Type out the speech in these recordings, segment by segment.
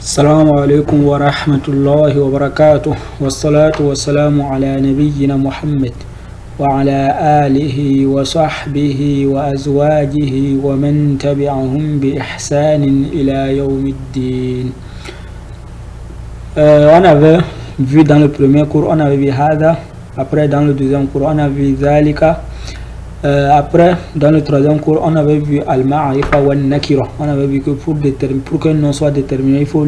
السلام عليكم ورحمة الله وبركاته والصلاة والسلام على نبينا محمد وعلى آله وصحبه وأزواجه ومن تبعهم بإحسان إلى يوم الدين. On avait vu dans le premier cours, on avait vu Hada. Après, dans le deuxième cours, on a vu Zalika. Après, dans le troisième cours, on avait vu Al-Ma'rifa wa Nakira. On avait vu que pour qu'un nom soit déterminé, il faut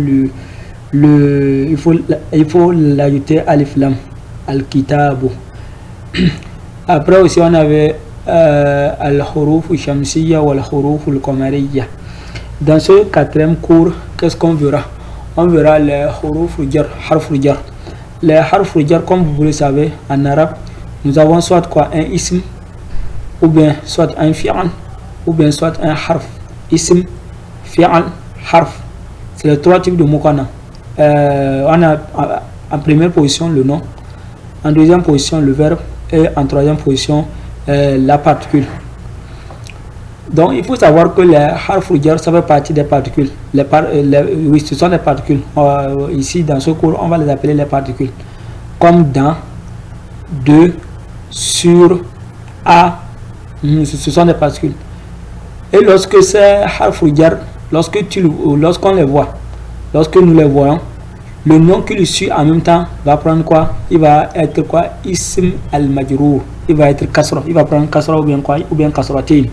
l'ajouter Alif Lam, Al-Kitabu. Après aussi, on avait Al-Huruf Shamsiyya wa Al-Huruf Al-Qamariyya. Dans ce quatrième cours, qu'est-ce qu'on verra? On verra les Huruf Jar, Harf Jar. Les Harf Jar, comme vous le savez, en arabe, nous avons soit quoi, un ism, ou bien soit un fi'al, ou bien soit un harf. Ism, fi'al, harf. C'est les trois types de mots qu'on a. On a en première position le nom, en deuxième position le verbe, et en troisième position la particule. Donc il faut savoir que les harf jar, ça fait partie des particules. Oui, ce sont des particules. Ici dans ce cours, on va les appeler les particules. Comme dans, de, sur, à. Ce sont des particules. Et lorsque ces harf jar, lorsqu'on les voit, lorsque nous les voyons, le nom qui le suit en même temps va prendre quoi? Il va être quoi? Ism al-majrour. Il va être kasra. Il va prendre kasra ou bien quoi? Ou bien kasratin.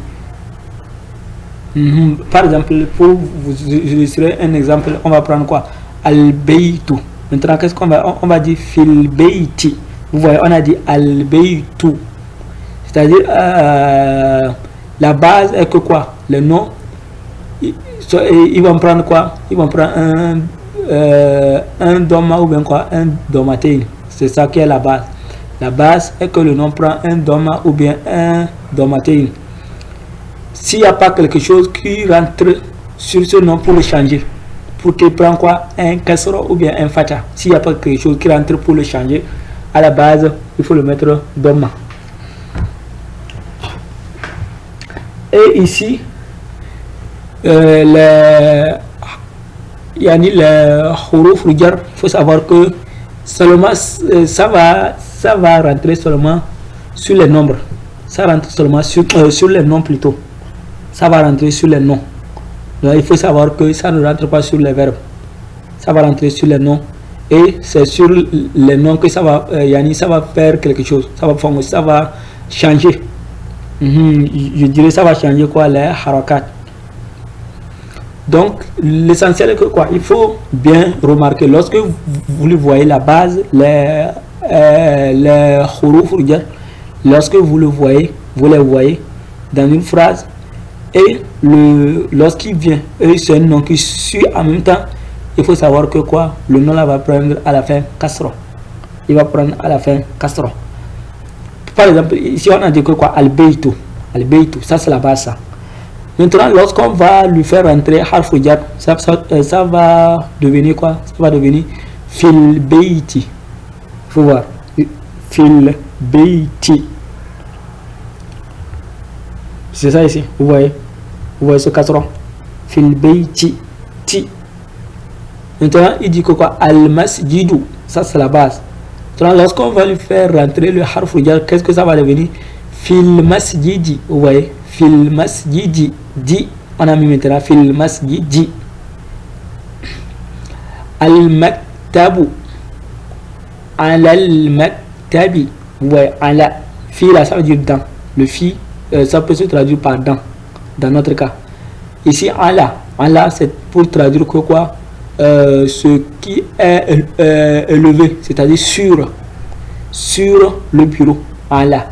Par exemple, pour vous illustrer un exemple, on va prendre quoi? Al-baytu. Maintenant, qu'est-ce qu'on va? On va dire fil bayti. Vous voyez, on a dit al-baytu. C'est-à-dire, la base est que quoi? Le nom, ils vont prendre quoi? Ils vont prendre un doma ou bien quoi? Un domatein. C'est ça qui est la base. La base est que le nom prend un doma ou bien un domatein. S'il n'y a pas quelque chose qui rentre sur ce nom pour le changer, pour qu'il prenne quoi? Un kasra ou bien un fata. S'il n'y a pas quelque chose qui rentre pour le changer, à la base, il faut le mettre doma. Et ici, les huruf jar, il faut savoir que seulement ça va rentrer seulement sur les nombres. Ça rentre seulement sur les noms plutôt. Ça va rentrer sur les noms. Donc il faut savoir que ça ne rentre pas sur les verbes. Ça va rentrer sur les noms. Et c'est sur les noms que ça va faire quelque chose. Ça va changer. Je dirais ça va changer quoi? Les harakat. Donc l'essentiel est que quoi? Il faut bien remarquer lorsque vous le voyez la base, les huruf jar, lorsque vous les voyez dans une phrase et lorsqu'il vient, c'est un nom qui suit en même temps, il faut savoir que quoi? Le nom là va prendre à la fin kasra. Il va prendre à la fin kasra. Par exemple, ici on a dit que quoi? Al-baytu. Al-baytu, ça c'est la base ça. Maintenant, lorsqu'on va lui faire rentrer harf jar, ça va devenir quoi? Ça va devenir fil bayti. Il faut voir. Fil bayti. C'est ça ici. Vous voyez ce kasra? Fil bayti. Ti. Maintenant, il dit que quoi? Al-masjidu. Ça c'est la base. Lorsqu'on va lui faire rentrer le harf jar, qu'est-ce que ça va devenir? Fil masjidi. Vous voyez? Fil masjidi. Di. On a mis maintenant fil masjidi. Al-maktabu. Al-maktabi. Vous voyez? Ala. Fi là, ça veut dire dans. Le fi, ça peut se traduire par dans notre cas. Ici, ala. Ala, c'est pour traduire que quoi? Ce qui est élevé, c'est-à-dire sur le bureau. Ala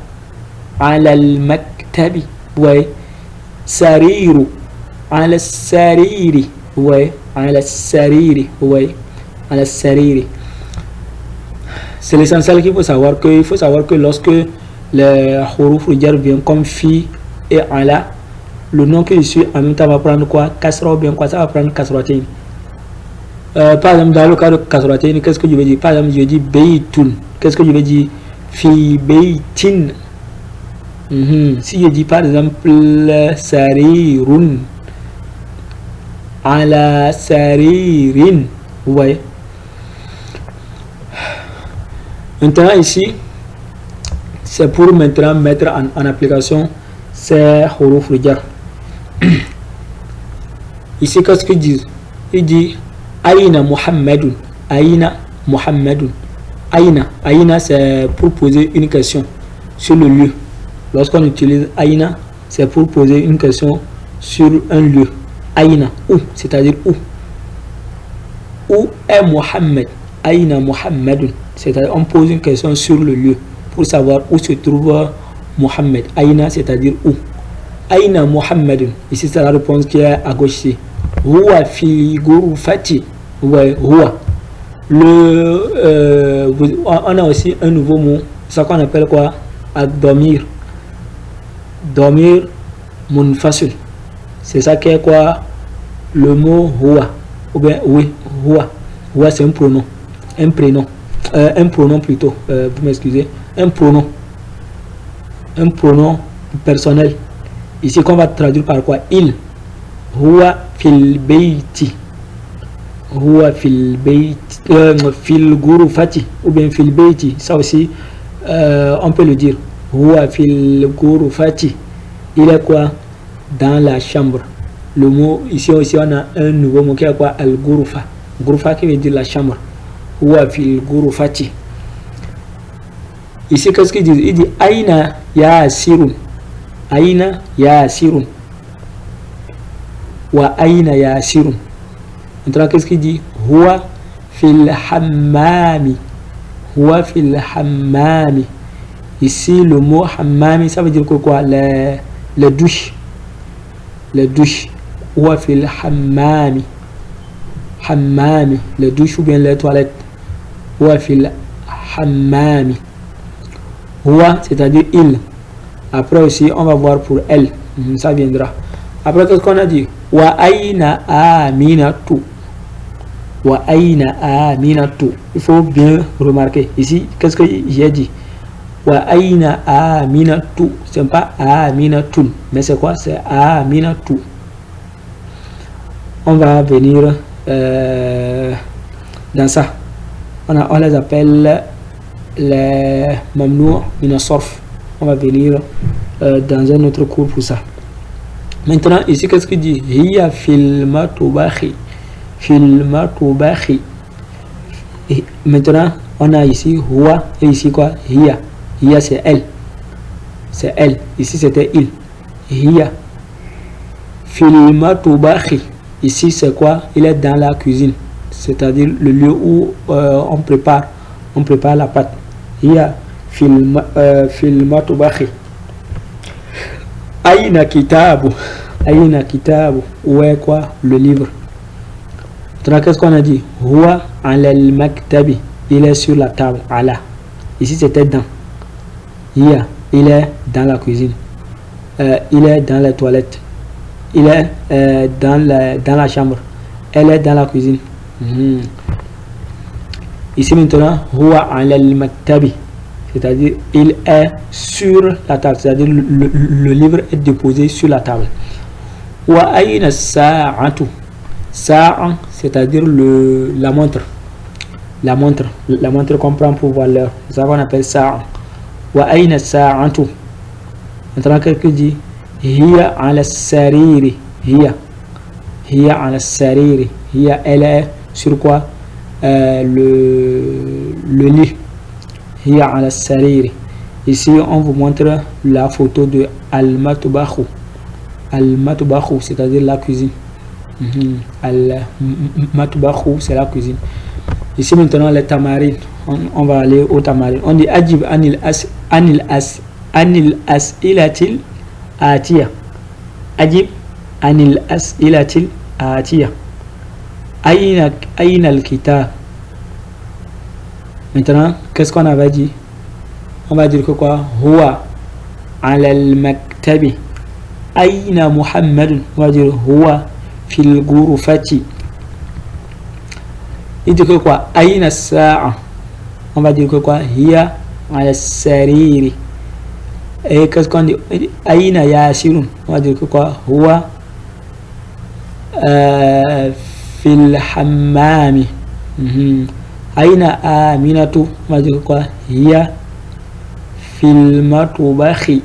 al-maktabi. Ouais. Sariru. Ala sariri. Ouais. Ala sariri. Ouais. Ala sariri. C'est l'essentiel qu'il faut savoir que lorsque les huruf jar viennent comme fi et ala, le nom que je suis en même temps va prendre quoi? Kasra ou bien quoi? Ça va prendre kasratin. Par exemple, dans le cas de kasratin, qu'est-ce que je veux dire? Par exemple, je dis baytun. Qu'est-ce que je veux dire? Fi baytin. Si je dis par exemple sarirun, ala saririn, Vous voyez. Maintenant ici, c'est pour maintenant mettre en application ces huruf jar. Ici, qu'est-ce qu'ils disent? Ils disent Aïna Muhammadun. Aïna Muhammadun. Aïna, c'est pour poser une question sur le lieu. Lorsqu'on utilise Aïna, c'est pour poser une question sur un lieu. Aïna, où, c'est-à-dire où. Où est Muhammad? Aïna Muhammadun. C'est-à-dire on pose une question sur le lieu pour savoir où se trouve Muhammad. Aïna, c'est-à-dire où. Aïna Muhammadun. Ici, c'est la réponse qui est à gauche ici. Huwa fi ghurfati. Huwa. On a aussi un nouveau mot, ça qu'on appelle quoi? Ad-damir. Damir munfasil. C'est ça qui est quoi? Le mot huwa. Ou bien oui, huwa. Huwa, c'est un pronom. Un prénom. Un pronom plutôt. Vous m'excusez. Un pronom. Un pronom personnel. Ici, qu'on va traduire par quoi? Il. Huwa fil beiti. Huwa fil beiti. Fil ghurfati. Ou bien fil beiti. Ça aussi, on peut le dire. Huwa fil ghurfati. Il est quoi? Dans la chambre. Le mot, ici aussi, on a un nouveau mot qui est quoi? Al-ghurfa. Ghurfa qui veut dire la chambre. Huwa fil ghurfati. Ici, qu'est-ce qu'il dit? Il dit Aïna yasirun. Aïna yasirun. Wa aïna yasirun. Maintenant, qu'est-ce qu'il dit? Huwa fil hammami. Huwa fil hammami. Ici, le mot hammami, ça veut dire quoi? Les douches. Les douches. Huwa fil hammami. Hammami. Les douches ou bien les toilettes. Huwa fil hammami. Huwa, c'est-à-dire il. Après aussi, on va voir pour elle. Ça viendra. Après, qu'est-ce qu'on a dit? Wa aïna aminatu. Wa aïna aminatu. Il faut bien remarquer. Ici, qu'est-ce que j'ai dit? Wa aïna aminatu. Ce n'est pas aminatun. Mais c'est quoi? C'est aminatu. On va venir dans ça. On les appelle les mamnou min sarf. On va venir dans un autre cours pour ça. Maintenant, ici, qu'est-ce qu'il dit? Hiya fil matubakhi. Fil matubakhi. Maintenant, on a ici huwa et ici quoi? Hiya. Hiya, c'est elle. C'est elle. Ici, c'était il. Hiya. Fil matubakhi. Ici, c'est quoi? Il est dans la cuisine. C'est-à-dire le lieu où on prépare la pâte. Hiya fil matubakhi. Aïna kitabu. Aïna kitabu. Où est quoi? Le livre. Qu'est-ce qu'on a dit? Huwa alal maktabi. Il est sur la table. Ala. Ici c'était dans. Hiya. Il est dans la cuisine. Il est dans les toilettes. Il est dans la chambre. Elle est dans la cuisine. Ici maintenant, huwa alal maktabi. C'est-à-dire, il est sur la table. C'est-à-dire, le livre est déposé sur la table. Wa aïna sa'atu. Sa'a, c'est-à-dire la montre. La montre qu'on prend pour voir l'heure. C'est ça qu'on appelle sa'a. Wa aïna sa'atu. Maintenant, quelqu'un dit hiya ala sariri. Hiya ala sariri. Hiya, elle est sur quoi? Le lit. Hiya ala sariri. Ici, on vous montre la photo de al-matubakhu. Al-matubakhu, c'est-à-dire la cuisine. Al-matubakhu, c'est la cuisine. Ici, maintenant, les tamarines. On va aller au tamarines. On dit ajib anil as'ilatil atiya. Ajib anil as'ilatil atiya. Aïna al-kitab. Maintenant, qu'est-ce qu'on avait dit? On va dire que quoi? Huwa ala al-maktabi. Aïna Muhammadun. On va dire Huwa fil ghurfati. Il dit que quoi? Aïna sa'a. On va dire que quoi? Hiya ala sariri. Et qu'est-ce qu'on dit? Aïna yasirun. On va dire que quoi? Huwa fil hammami. Aina Aminatu, on va dire quoi? Hiya fil matbakhi.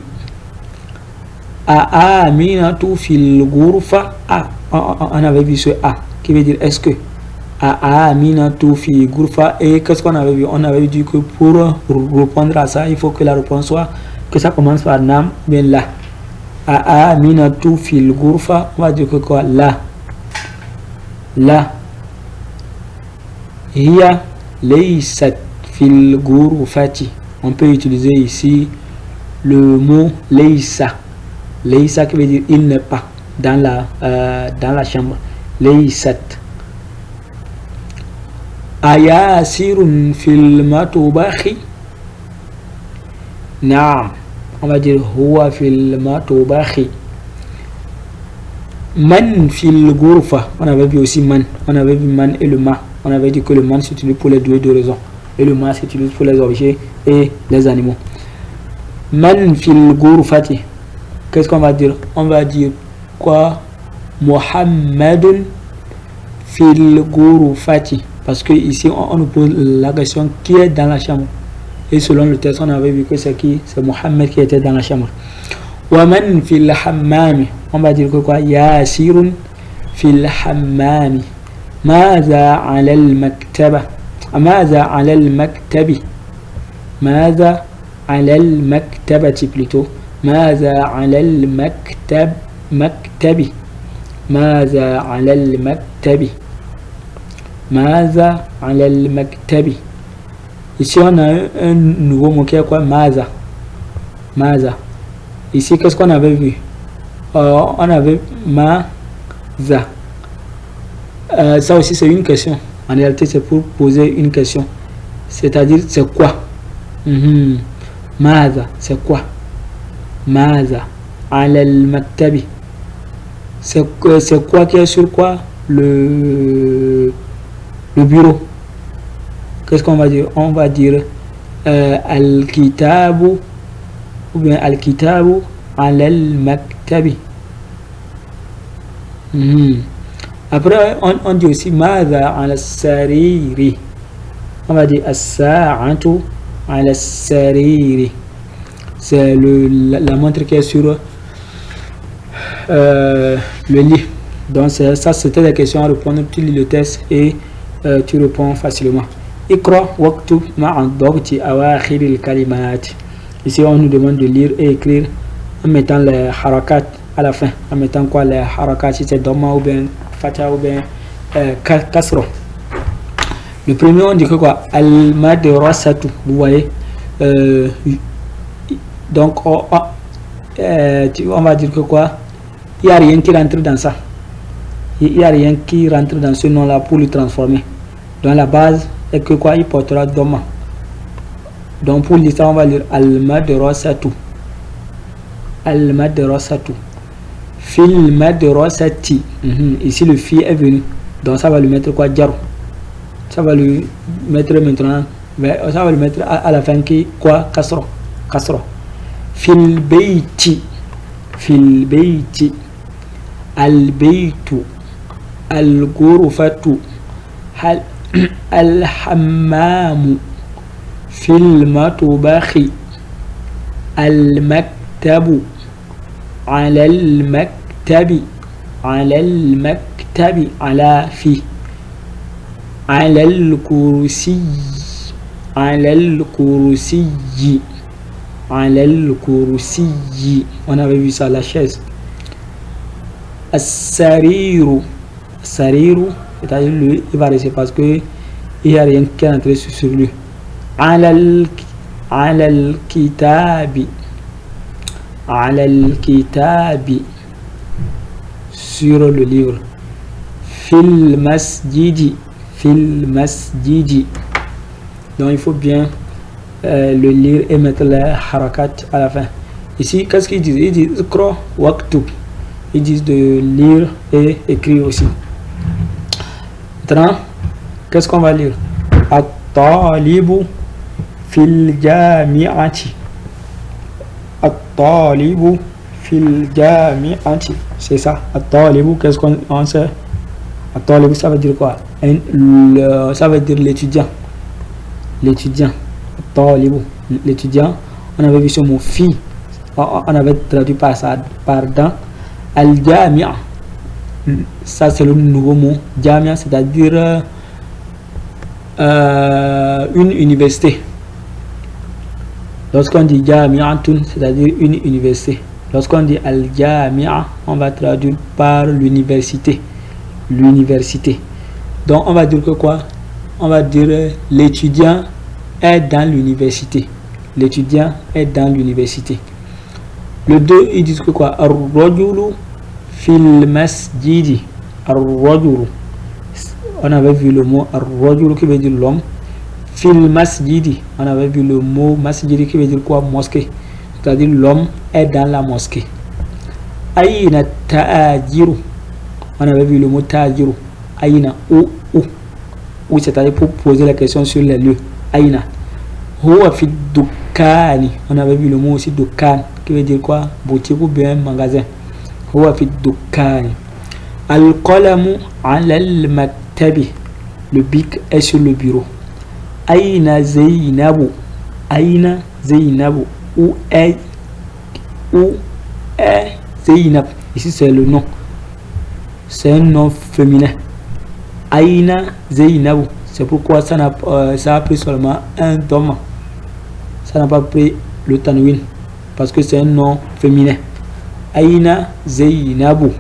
Aminatu fil ghurfa. On avait vu ce A qui veut dire est-ce que Aminatu fil ghurfa. Et qu'est-ce qu'on avait vu? On avait dit que pour répondre à ça, il faut que la réponse soit que ça commence par nam, bien là. Aminatu fil ghurfa, on va dire que quoi? Là. Hiya laysat fil ghurfati. On peut utiliser ici le mot laysa. Laysa qui veut dire il n'est pas dans la chambre. Laysat. Ayasirun fil matbakhi. Naam. On va dire huwa fil matbakhi. Man fil ghurfa. On avait vu aussi man. On avait vu man et le ma. On avait dit que le man s'utilise pour les deux raisons. Et le ma s'utilise pour les objets et les animaux. Man fil ghurfati. Qu'est-ce qu'on va dire? On va dire quoi? Muhammadun fil ghurfati. Parce que ici on nous pose la question qui est dans la chambre. Et selon le texte, on avait vu que c'est qui? C'est Mohammed qui était dans la chambre. Waman fil hammami. On va dire que quoi? Yasirun fil hammami. Maza ala al-maktaba. Maza ala al-maktabi. Maza ala al-maktabati plutôt. Maza ala al-maktabi. Maza ala al-maktabi. Maza ala al-maktabi. Ici on a un nouveau mot qui est quoi? Maza. Maza. Ici qu'est-ce qu'on avait vu? On avait maza. Ça aussi c'est une question. En réalité c'est pour poser une question. C'est-à-dire c'est quoi? Maza, c'est quoi? Maza ala al-maktabi. C'est quoi qui est sur quoi? Le bureau. Qu'est-ce qu'on va dire? On va dire al-kitabu ou bien al-kitabu ala al-maktabi. Après on dit aussi maza ala al-sariri. On va dire as-sa'atu ala al-sariri. C'est la montre qui est sur le lit. Donc ça c'était la question à répondre. Tu lis le texte et tu réponds facilement. Iqra waqtub ma'a dhabti awakhir al-kalimat. Ici on nous demande de lire et écrire en mettant les harakat à la fin. En mettant quoi? Les harakat, si c'est dhamma ou bien fatha ou bien kasra. Le premier on dit que quoi? Al-madrasatu. Vous voyez donc on va dire que quoi? Il n'y a rien qui rentre dans ça. Il n'y a rien qui rentre dans ce nom là pour le transformer. Donc la base est que quoi? Il portera dhamma. Donc pour l'histoire on va lire al-madrasatu. Al-madrasatu. Fil madrasati. Ici le fi est venu. Donc ça va lui mettre quoi? Jar. Ça va lui mettre maintenant. Ça va lui mettre à la fin qui quoi? Kasra. Kasra. Fil bayti. Fil bayti. Al-baytu. Al-ghurfatu. Al-hammamu. Fil matbakhi. Al-maktabu. Ala al-maktabi. Ala al-maktabi. Ala fi. Ala al-kursi. Ala al-kursi. Ala al-kursi. On avait vu ça, la chaise. As-sariru. Sariru, c'est-à-dire lui, il va rester parce que il n'y a rien qui est entré sur lui. Ala al-kitabi. Ala al-kitabi. Sur le livre. Fil masjidi. Fil masjidi. Donc il faut bien le lire et mettre les harakat à la fin. Ici, qu'est-ce qu'ils disent? Ils disent Iqra waqtub. Ils disent de lire et écrire aussi. Maintenant, qu'est-ce qu'on va lire? At-talibu fil jami'ati. At-talibu fil jami'ati. C'est ça. At-talibu, qu'est-ce qu'on sait? At-talib, ça veut dire quoi? Ça veut dire l'étudiant. L'étudiant. At-talib, l'étudiant. On avait vu ce mot fi. On avait traduit par ça, par dans. Al-Jamia. Ça, c'est le nouveau mot. Jamia, c'est-à-dire une université. Lorsqu'on dit Jami'atun, c'est-à-dire une université. Lorsqu'on dit Al-Jami'a, on va traduire par l'université. L'université. Donc, on va dire que quoi? On va dire l'étudiant est dans l'université. L'étudiant est dans l'université. Le 2, ils disent que quoi? Ar-rajulu fil masjidi. Ar-rajulu. On avait vu le mot ar-rajulu qui veut dire l'homme. Fil masjidi. On avait vu le mot masjidi qui veut dire quoi? Mosquée. C'est-à-dire l'homme est dans la mosquée. Aïna ta'ajiru. On avait vu le mot ta'ajiru. Aïna, où? Où, c'est-à-dire pour poser la question sur les lieux. Aïna. Huwa fi dukkani. On avait vu le mot aussi dukkan qui veut dire quoi? Boutique ou bien magasin. Huwa fi dukkani. Al-qalamu ala al-maktabi. Le bic est sur le bureau. Aïna Zainabu. Aïna Zainabu. Où est Zainab? Ici c'est le nom. C'est un nom féminin. Aïna Zainabu. C'est pourquoi ça a pris seulement un doma. Ça n'a pas pris le tanwin. Parce que c'est un nom féminin. Aïna Zainabu.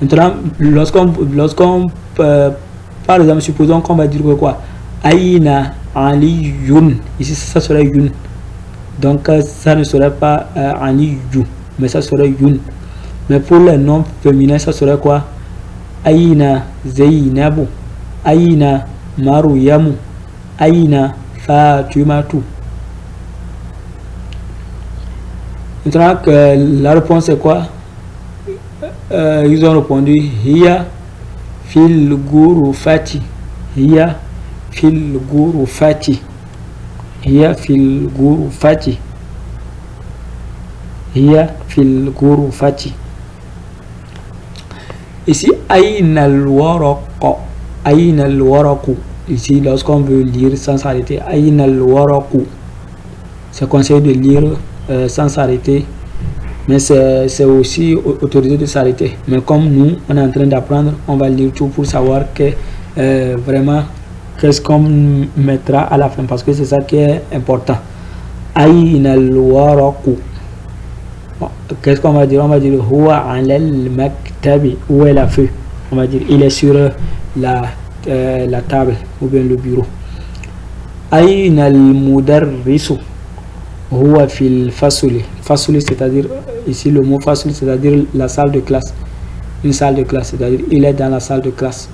Maintenant, lorsqu'on par exemple, supposons qu'on va dire quoi? Aïna Aliyun. Ici, ça serait Yun. Donc, ça ne serait pas Aliyu, mais ça serait Yun. Mais pour les noms féminins, ça serait quoi? Aïna Zainabu. Aïna Maruyamu. Aïna Fatimatu. Maintenant, la réponse est quoi? Ils ont répondu Hiya fil ghurfati. Hiya fil ghurfati. Hiya fil ghurfati. Hiya fil ghurfati. Ici, Aïna al-waraq. Aïna al-waraq. Ici, lorsqu'on veut lire sans s'arrêter, Aïna al-waraq. C'est conseillé de lire sans s'arrêter. Mais c'est aussi autorisé de s'arrêter. Mais comme nous, on est en train d'apprendre, on va lire tout pour savoir que vraiment qu'est-ce qu'on mettra à la fin, parce que c'est ça qui est important. Aïna al-waraq. Qu'est-ce qu'on va dire? On va dire Huwa ala al-maktabi. Où est la feuille? On va dire il est sur la table ou bien le bureau. Aïna al-mudarrisu. Huwa fil fasuli. Fasuli, c'est-à-dire ici le mot fasuli, c'est-à-dire la salle de classe. Une salle de classe, c'est-à-dire il est dans la salle de classe.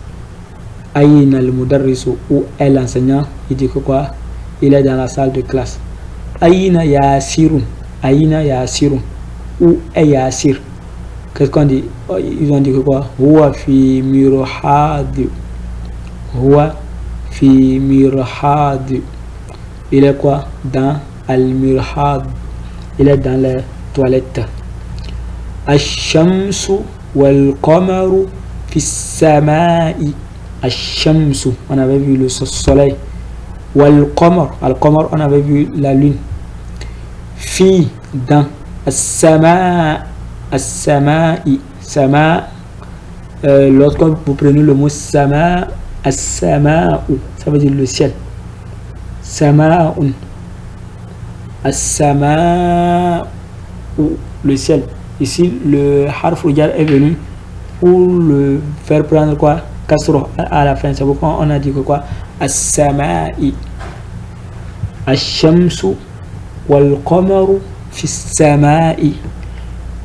Aïna al-mudarrisu. Où est l'enseignant? Il dit que quoi? Il est dans la salle de classe. Aïna yasirun. Aïna yasirun. Où est Yassir? Qu'est-ce qu'on dit? Ils ont dit que quoi? Huwa fi mirhad. Huwa fi mirhad. Il est quoi? Dans al-mirhad. Il est dans les toilettes. Ash-shamsu wal-qamaru fi samai. Ash-shamsu, on avait vu le soleil. Wal-qamar, al-qamar, on avait vu la lune. Fi, dans. As-sama, as-sama'i, sama. Lorsque vous prenez le mot sama, as-sama'u, ça veut dire le ciel. Sama'un. As-sama'u, le ciel. Ici, le harf jar est venu pour le faire prendre quoi? Kasro à la fin. C'est pourquoi on a dit que quoi? As-sama'i. Ash-shamsu wal-qamaru fi samai.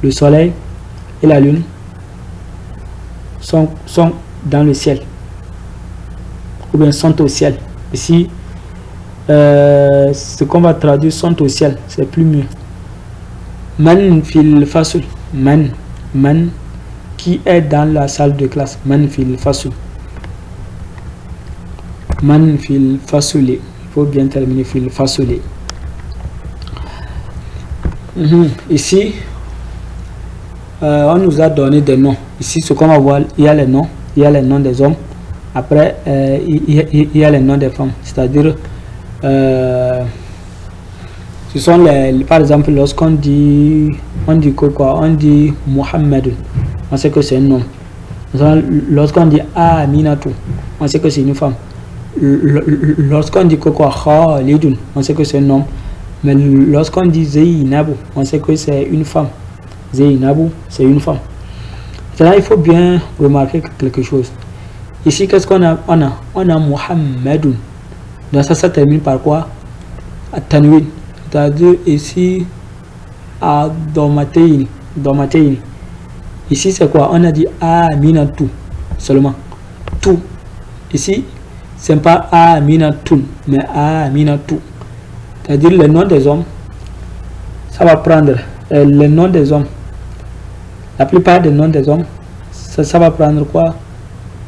Le soleil et la lune sont dans le ciel, ou bien sont au ciel. Ici, ce qu'on va traduire sont au ciel, c'est plus mieux. Man fil fasul. Man qui est dans la salle de classe. Man fil fasul. Man fil fasuli. Il faut bien terminer fil fasuli. Ici, on nous a donné des noms. Ici, ce qu'on va voir, il y a les noms il y a les noms des hommes. Après, il y a les noms des femmes. C'est-à-dire, ce sont par exemple, lorsqu'on dit, quoi? On dit Mohamed, on sait que c'est un homme. Lorsqu'on dit Aminatou, on sait que c'est une femme. Lorsqu'on dit quoi? Khalidun, on sait que c'est un homme. Mais lorsqu'on dit Zainabou, on sait que c'est une femme. Zainabou, c'est une femme. Maintenant, il faut bien remarquer quelque chose. Ici, qu'est-ce qu'on a? On a Mohamedoun. Donc ça termine par quoi? Tanwin. C'est-à-dire ici, à Domatein. Ici, c'est quoi? On a dit Aminatou seulement. Tout. Ici, c'est pas Aminatou, mais Aminatou. C'est-à-dire le nom des hommes. Ça va prendre le nom des hommes. La plupart des noms des hommes, ça va prendre quoi?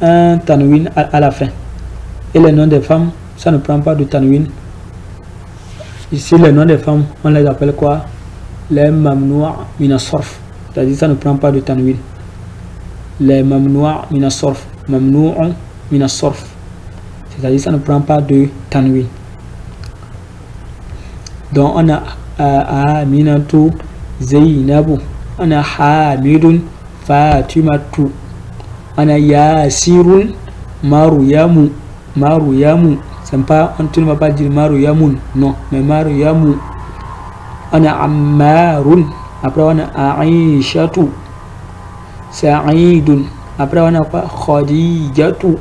Un tanwin à la fin. Et les noms des femmes, ça ne prend pas de tanwin. Ici, les noms des femmes, on les appelle quoi? Les mamnoua minasorf. C'est-à-dire ça ne prend pas de tanwin. Les mamnoua minasorf. Mamnou'un minasorf. C'est-à-dire ça ne prend pas de tanwin. Donc on a Aminatou, Zainabou, on a Hamidun, Fatimatu, on a Yasirun, Maruyamu. C'est pas, tu ne vas pas dire Maruyamun, non, mais Maruyamu. On a Ammarun, après on a Aishatu, Sa'idun, après on a quoi? Khadijatu,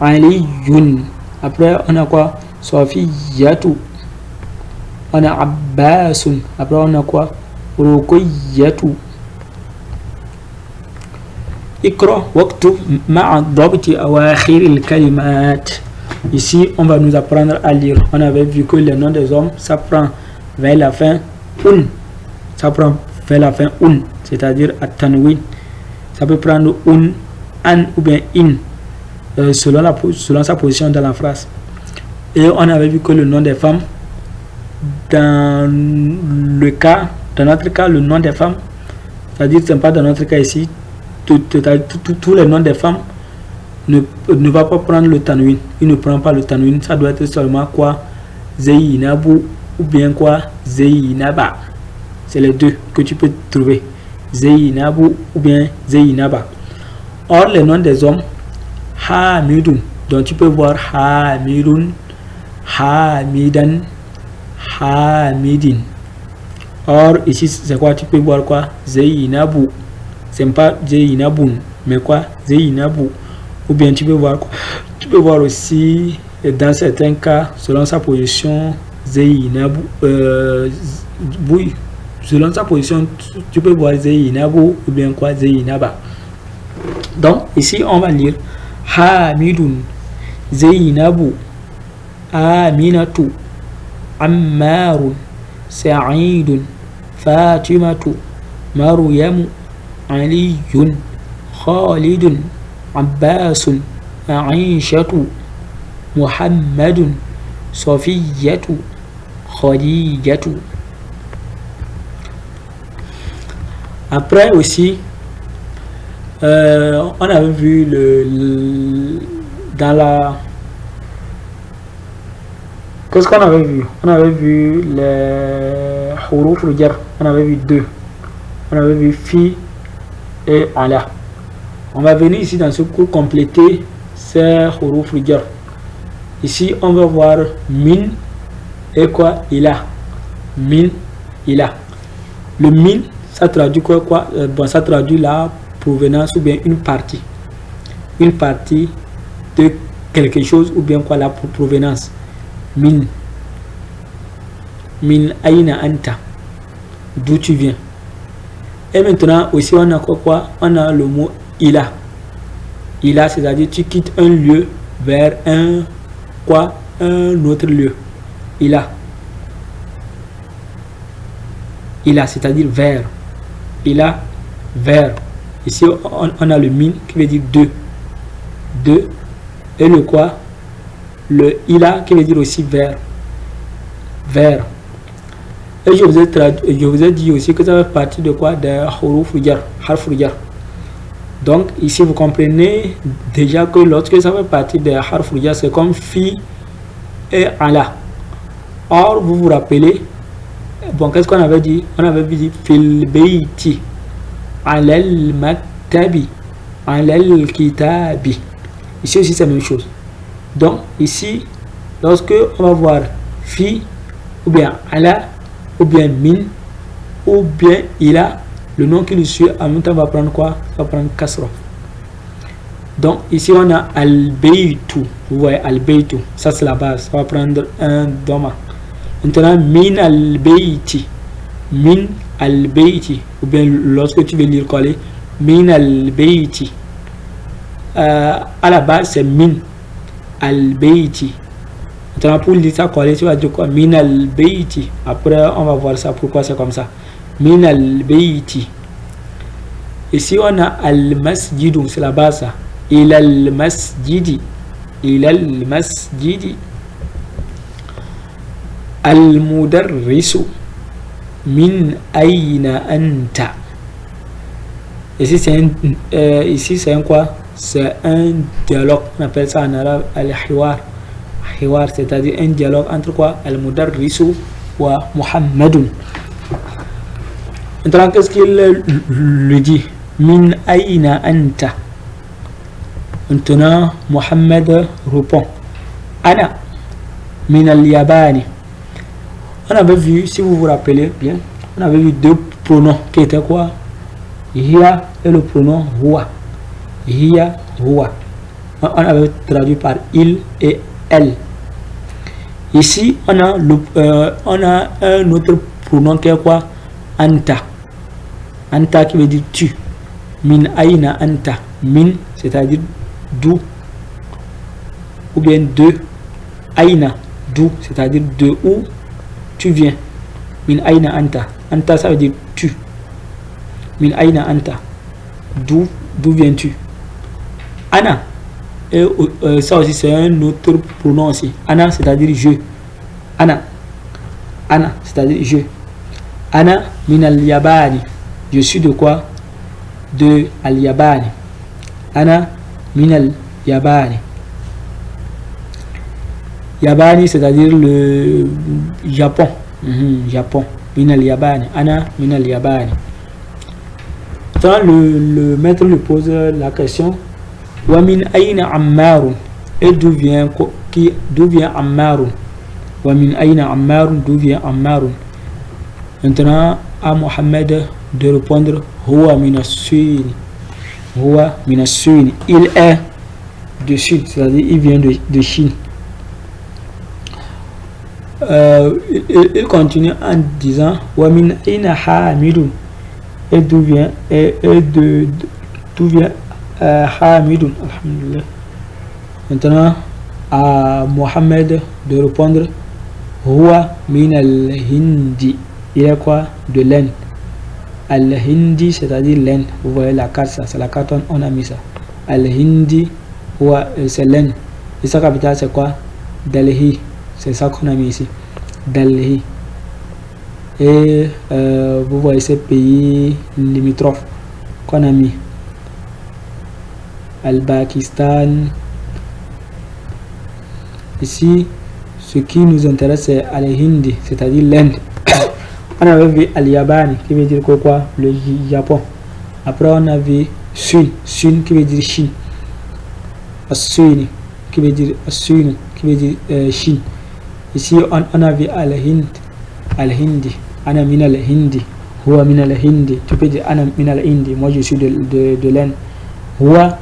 Aliyun, après on a quoi? Sofiyatu, on a Abbasun, après on a quoi? Ruqayyatu. Ikra waqtu ma'a dhabti awakhir al-kalimat. Ici, on va nous apprendre à lire. On avait vu que le nom des hommes, ça prend vers la fin un. Ça prend vers la fin un, c'est-à-dire at-tanwin. Ça peut prendre un, an ou bien in, selon sa position dans la phrase. Et on avait vu que le nom des femmes, dans notre cas, le nom des femmes, c'est-à-dire c'est pas dans notre cas ici, tous les noms des femmes ne va pas prendre le tanwin. Il ne prend pas le tanwin. Ça doit être seulement quoi? Zainabou ou bien quoi? Zainaba. C'est les deux que tu peux trouver. Zainabou ou bien Zainaba. Or, les noms des hommes, Hamidun. Donc tu peux voir Hamidun, Hamidan, Hamidin. Or, ici, c'est quoi? Tu peux voir quoi? Zainabou. C'est pas Zainaboun, mais quoi? Zainabou. Ou bien tu peux voir quoi? Tu peux voir aussi, dans certains cas, selon sa position, Zainabou. Oui, selon sa position, tu peux voir Zainabou ou bien quoi? Zainaba. Donc, ici, on va lire Hamidun, Zainabou, Aminatu, Ammarun, Sa'idun, Fatimatu, Maryamu, Aliyun, Khalidun, Abbasun, Aishatu, Muhammadun, Sofiyatu, Khadijatu. Après aussi, on avait vu dans la... Qu'est-ce qu'on avait vu? On avait vu les huruf al-jar. On avait vu deux. On avait vu fi et ala. On va venir ici dans ce cours compléter ces huruf al-jar. Ici, on va voir min et quoi? Ila. Min, ila. Le min, ça traduit quoi? Bon, ça traduit la provenance ou bien une partie. Une partie de quelque chose ou bien quoi? La provenance. Min aina anta, d'où tu viens. Et maintenant aussi on a quoi? On a le mot ila. Ila, c'est-à-dire tu quittes un lieu vers un autre lieu. Ila, c'est-à-dire vers. Ila, vers. Ici on a le min qui veut dire deux, et le quoi? Le ila qui veut dire aussi vers. Et je vous ai dit aussi que ça fait partie de quoi? De huruf al-jar, harf al-jar. Donc ici vous comprenez déjà que lorsque ça fait partie des harf ruja, c'est comme fi et ala. Or vous vous rappelez, bon, qu'est-ce qu'on avait dit? On avait dit fil beiti, alal maktabi, alal kitabi. Ici aussi c'est la même chose. Donc ici, lorsque on va voir fi ou bien ala ou bien min ou bien ila, le nom qui le suit en même temps va prendre quoi? Va prendre kasra. Donc ici on a al-baytu, vous voyez al-baytu, ça c'est la base, ça va prendre un doma. Maintenant min al-bayti, min al-bayti, ou bien lorsque tu veux lire coller, min al-bayti, à la base c'est min al-bayti. Maintenant pour lire ça coller, tu vas dire quoi? Min al-bayti. Après on va voir ça, pourquoi c'est comme ça. Min al-bayti. Ici on a al-masjidu, c'est la base ça. Il al-masjidi, il al-masjidi. Al-mudarrisu, min ayna anta. Ici c'est un quoi? C'est un dialogue, on appelle ça en arabe al-hiwar. Hiwar, c'est-à-dire un dialogue entre quoi? Al-mudarrisu wa Muhammadun. Maintenant qu'est-ce qu'il lui dit? Min ayna anta. Maintenant Muhammad répond Ana min al-yabani. On avait vu, si vous vous rappelez bien, on avait vu deux pronoms qui étaient quoi? Hiya et le pronom huwa. Hiya, huwa. On avait traduit par il et elle. Ici, on a un autre pronom qui est quoi? Anta. Anta qui veut dire tu. Min aina anta. Min, c'est-à-dire d'où. Ou bien de. Aina, d'où, c'est-à-dire de où tu viens. Min aina anta. Anta, ça veut dire tu. Min aina anta. D'où viens-tu? Ana. Et ça aussi c'est un autre pronom aussi. Ana, c'est-à-dire je. Ana. Ana, c'est-à-dire je. Ana min al-yabani. Je suis de quoi? De al-yabani. Ana min al-yabani. Yabani, c'est-à-dire le Japon. Japon. Min al-yabani. Ana min al-yabani. Quand le maître lui pose la question, wa min ayna ammarun, et d'où vient ammarun? Wa min ayna ammarun, d'où vient ammarun? Maintenant à Mohammed de répondre huwa min as-suini. Huwa min as-suini. Il est de Sud, c'est-à-dire il vient de Chine. Il continue en disant wa min ayna hamidun, et d'où vient Hamidun. Alhamdulillah. Maintenant à Mohammed de répondre huwa min al-hindi. Il est quoi? De l'Inde. Al-hindi, c'est-à-dire l'Inde. Vous voyez la carte, ça c'est la carte, on a mis ça. Al-hindi, c'est l'Inde. Et sa capitale c'est quoi? Delhi. C'est ça qu'on a mis ici. Delhi. Et vous voyez ces pays limitrophes qu'on a mis. Al-Pakistan. Ici, ce qui nous intéresse c'est Al-Hindi, c'est-à-dire l'Inde. On avait vu Al-Yabani qui veut dire quoi? Le Japon. Après on a vu Sun qui veut dire Chine. As-Suni qui veut dire Chine. Ici on a vu Al-Hindi. Ana min al-Hindi. Huwa min al-Hindi. Tu peux dire Ana min al-Hindi. Moi je suis de l'Inde. Huwa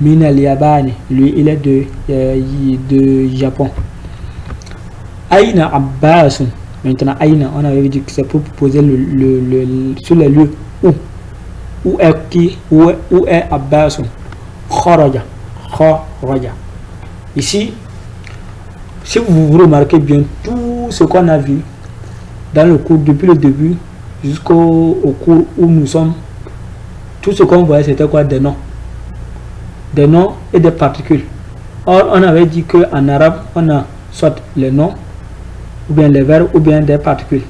min al-Yabani. Lui il est de Japon. Aina Abbasun. Maintenant Aina, on avait dit que c'est pour poser sur le lieu où est Abbasun. Kharaja. Ici, si vous remarquez bien tout ce qu'on a vu dans le cours depuis le début jusqu'au cours où nous sommes, tout ce qu'on voyait c'était quoi? Des noms et des particules. Or on avait dit que en arabe on a soit les noms ou bien les verbes ou bien des particules.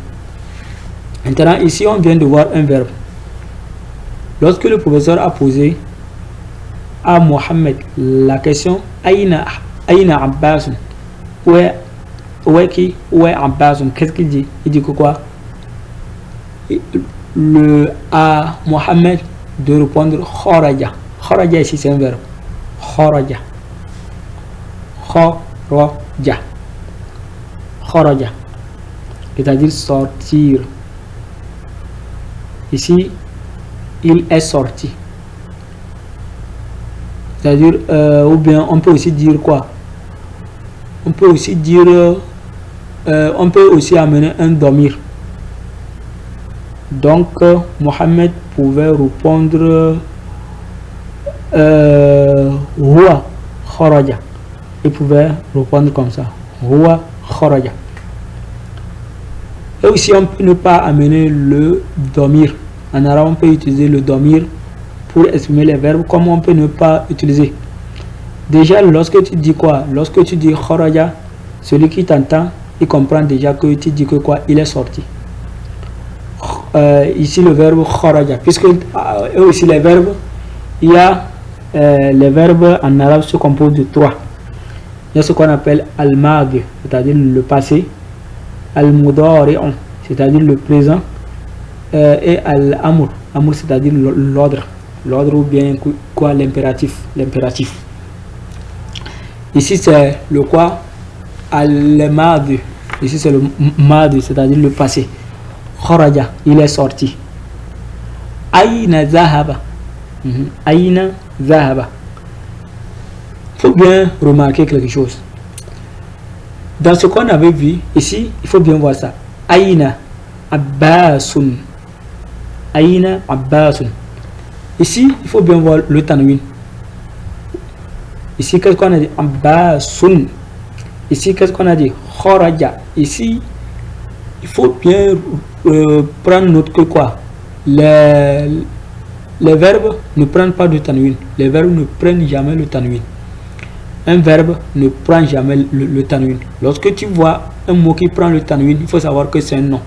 Maintenant ici on vient de voir un verbe. Lorsque le professeur a posé à Mohammed la question Aïna Abbas, où est qui, où est Abbas, qu'est-ce qu'il dit? Il dit que quoi? À Mohammed de répondre Khoraja. Khoraja ici c'est un verbe. Khoraja. Khoraja. Khoraja. C'est-à-dire sortir. Ici, il est sorti. C'est-à-dire, ou bien on peut aussi dire quoi? On peut aussi dire, on peut aussi amener un domir. Donc, Mohammed pouvait répondre Huwa Khoraja. Il pouvait répondre comme ça. Huwa Khoraja. Et aussi, on peut ne pas amener le domir. En arabe, on peut utiliser le domir pour exprimer les verbes, comme on peut ne pas utiliser. Déjà, lorsque tu dis quoi? Lorsque tu dis Khoraja, celui qui t'entend, il comprend déjà que tu dis que quoi? Il est sorti. Ici, le verbe Khoraja, puisque aussi les verbes, il y a les verbes en arabe se composent de 3. Il y a ce qu'on appelle al-madi, c'est-à-dire le passé, al-mudari'un, c'est-à-dire le présent, et al-amr, amr c'est-à-dire l'ordre ou bien quoi, l'impératif. Ici c'est le quoi? Al-madi. Ici c'est le madi, c'est-à-dire le passé. Khoraja, il est sorti. Aïna zahaba. Aïna zahaba. Il faut bien remarquer quelque chose. Dans ce qu'on avait vu ici, il faut bien voir ça. Aïna Abbasun. Aïna Abbasun. Ici, il faut bien voir le tanwin. Ici, qu'est-ce qu'on a dit? Abbasun. Ici, qu'est-ce qu'on a dit? Khoraja. Ici, il faut bien prendre note que quoi? Les verbes ne prennent pas de tanwin. Les verbes ne prennent jamais le tanwin. Un verbe ne prend jamais le tanwin. Lorsque tu vois un mot qui prend le tanwin, il faut savoir que c'est un nom.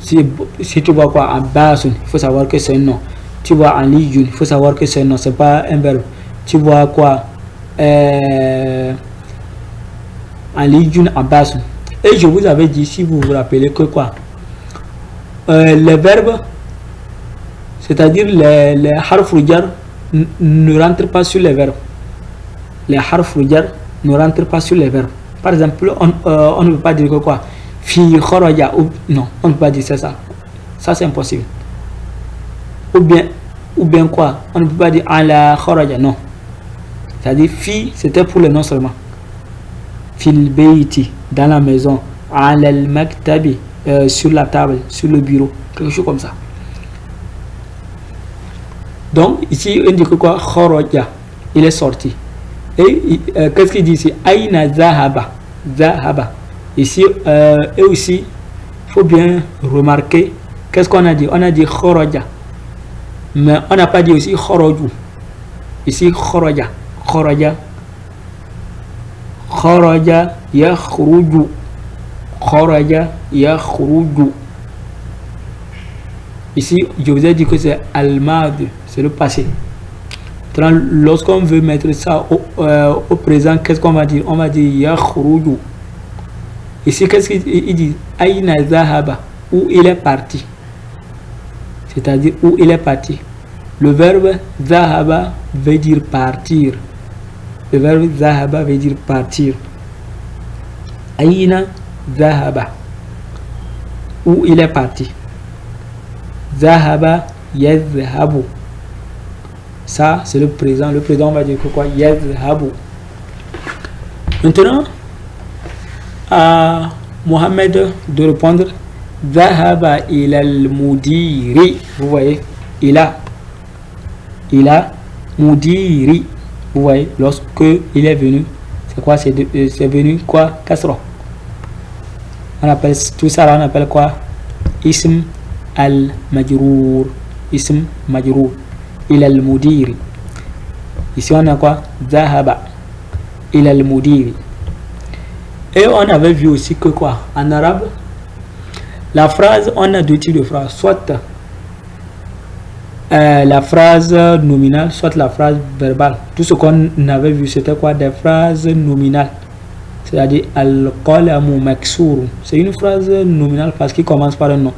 Si tu vois quoi? Abbasun, il faut savoir que c'est un nom. Tu vois Aliyun, il faut savoir que c'est un nom, c'est pas un verbe. Tu vois quoi? Aliyun Abbasun. Et je vous avais dit, si vous vous rappelez, que quoi? Les verbes, c'est-à-dire les harf jar ne rentrent pas sur les verbes. Les harf jar ne rentrent pas sur les verbes. Par exemple, on ne peut pas dire que quoi? Fi kharaja, non, on ne peut pas dire ça. Ça c'est impossible. Ou bien quoi? On ne peut pas dire ala kharaja, non. C'est-à-dire fi, c'était pour le nom seulement. Fil beiti, dans la maison. Ala al maktabi, sur la table, sur le bureau, quelque chose comme ça. Donc ici on dit que quoi? Kharaja, il est sorti. Et qu'est-ce qu'il dit ici? Aïna zahaba. Zahaba. Ici, et aussi, il faut bien remarquer, qu'est-ce qu'on a dit? On a dit kharaja. Mais on n'a pas dit aussi kharaju. Ici, kharaja. Kharaja. Kharaja yakhruju. Kharaja yakhruju. Ici, je vous ai dit que c'est al-mad, c'est le passé. Lorsqu'on veut mettre ça au présent, qu'est-ce qu'on va dire? On va dire yakhruju. Ici, qu'est-ce qu'il dit? Aïna zahaba, où il est parti. C'est-à-dire où il est parti. Le verbe zahaba veut dire partir. Le verbe zahaba veut dire partir. Aïna zahaba, où il est parti. Zahaba yazhabu. Ça, c'est le présent. Le présent, on va dire que quoi? Yazhabu. Maintenant, à Mohamed de répondre Zahaba ilal mudiri. Vous voyez, il a mudiri. Vous voyez, lorsque il est venu, c'est quoi? C'est venu quoi? Kasra. On appelle tout ça, on appelle quoi? Ism al majrour. Ism majrour. Ilal mudiri. Ici on a quoi? Zahaba ilal mudiri. Et on avait vu aussi que quoi? En arabe, la phrase, on a deux types de phrases. Soit la phrase nominale, soit la phrase verbale. Tout ce qu'on avait vu, c'était quoi? Des phrases nominales. C'est-à-dire al-qalamu maksur. C'est une phrase nominale parce qu'il commence par un nom.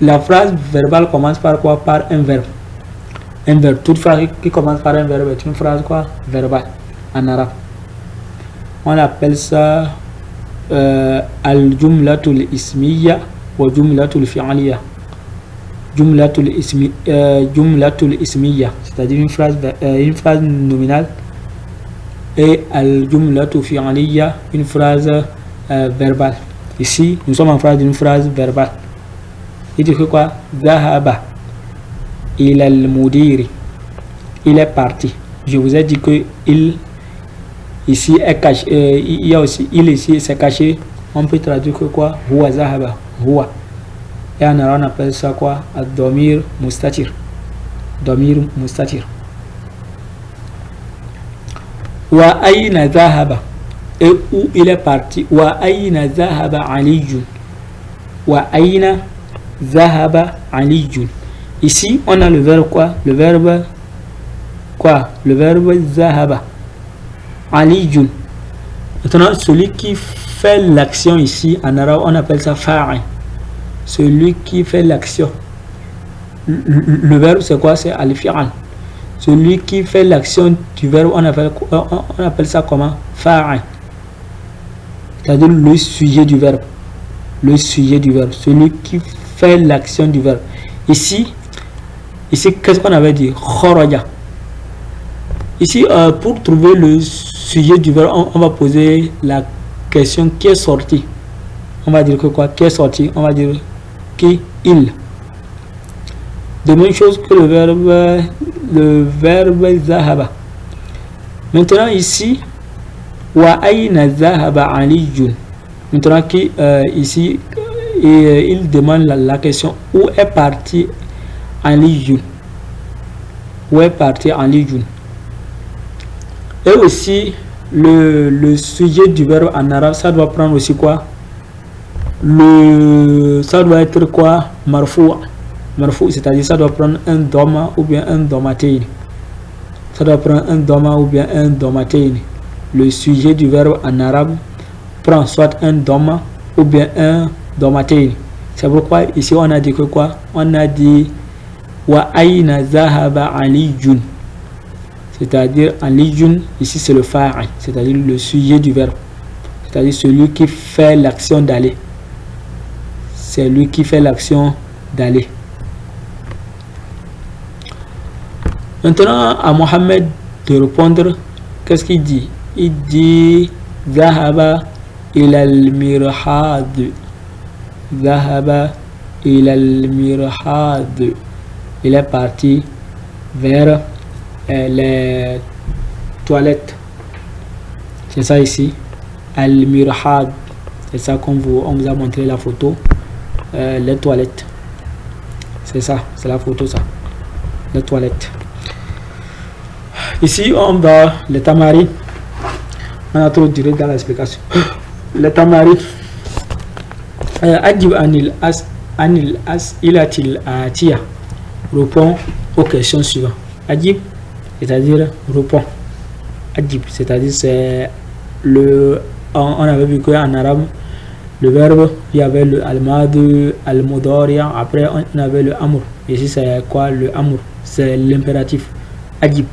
La phrase verbale commence par quoi? Par un verbe. Un verbe. Toute phrase qui commence par un verbe est une phrase quoi? Verbale en arabe. On appelle ça al-jumlatul ismiya wa jumlatul fi'liya. Jumlatul ismiya, c'est-à-dire une phrase nominale, et al-jumlatul fi'liya, une phrase verbale. Ici, nous sommes en phrase d'une phrase verbale. Il dit que quoi? Zahaba ila al-mudiri. Il est parti. Je vous ai dit que il ici est caché. Il y a aussi il ici, c'est caché. On peut traduire que quoi? Huwa zahaba. Huwa. Et en arabe on appelle ça quoi? Ad-damir mustatir. Damir mustatir. Wa ayna zahaba. Et où il est parti? Wa ayna zahaba aliyun. Wa ayna zahaba aliyun. Ici, on a le verbe quoi? Le verbe quoi? Le verbe zahaba. Aliyun. Maintenant, celui qui fait l'action ici, en arabe, on appelle ça fa'il. Celui qui fait l'action. Le verbe, c'est quoi? C'est al-fi'al. Celui qui fait l'action du verbe, on appelle ça comment? Fa'il. C'est-à-dire le sujet du verbe. Le sujet du verbe. Celui qui fait l'action du verbe. Ici, qu'est-ce qu'on avait dit? Kharaja. Ici, pour trouver le sujet du verbe, on va poser la question qui est sorti. On va dire que quoi? Qui est sorti? On va dire qui? Il. De même chose que le verbe zahaba. Maintenant ici, wa ayna zahaba aliyun. Maintenant ici, il demande la question où est parti aliyun. Où est parti aliyun? Et aussi le sujet du verbe en arabe, ça doit prendre aussi quoi? Ça doit être quoi? Marfou. Marfou, c'est-à-dire ça doit prendre un doma ou bien un domatein. Ça doit prendre un doma ou bien un domatein. Le sujet du verbe en arabe prend soit un doma ou bien un domatein. C'est pourquoi ici on a dit que quoi? On a dit wa ayna zahaba aliyun. C'est-à-dire aliyun, ici c'est le fa'il, c'est-à-dire le sujet du verbe. C'est-à-dire celui qui fait l'action d'aller. C'est lui qui fait l'action d'aller. Maintenant, à Mohammed de répondre, qu'est-ce qu'il dit? Il dit Zahaba ila al-mirhad. Zahaba ila al-mirhad. Il est parti vers les toilettes. C'est ça ici. Al-mirhad. C'est ça qu'on on vous a montré la photo. Les toilettes. C'est ça. C'est la photo ça. Les toilettes. Ici, on va les tamaris. On a trop duré dans l'explication. Les tamaris. Adjib anil as-ilatil atiya. Répond aux questions suivantes. Adjib, c'est-à-dire répond. Adjib, c'est-à-dire c'est le. On avait vu qu'en arabe, le verbe, il y avait le al-mad, al-mudari'a. Après, on avait le amr. Ici, c'est quoi le amr? C'est l'impératif. Adjib.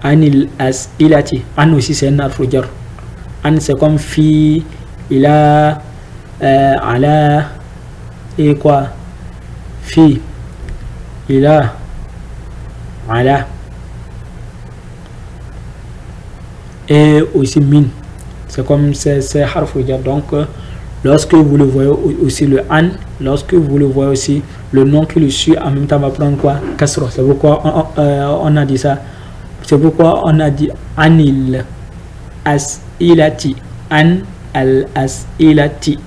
Anil as-ilati. An aussi, c'est un harf jar. An, c'est comme fi, ila, ala, et quoi? Fi, ila, ala. Et aussi min. C'est comme c'est harf jar. Donc, lorsque vous le voyez aussi le an, lorsque vous le voyez aussi le nom qui le suit, en même temps va prendre quoi? Kasra. C'est pourquoi on a dit ça. C'est pourquoi on a dit anil as-ilati. An al-as-ilati.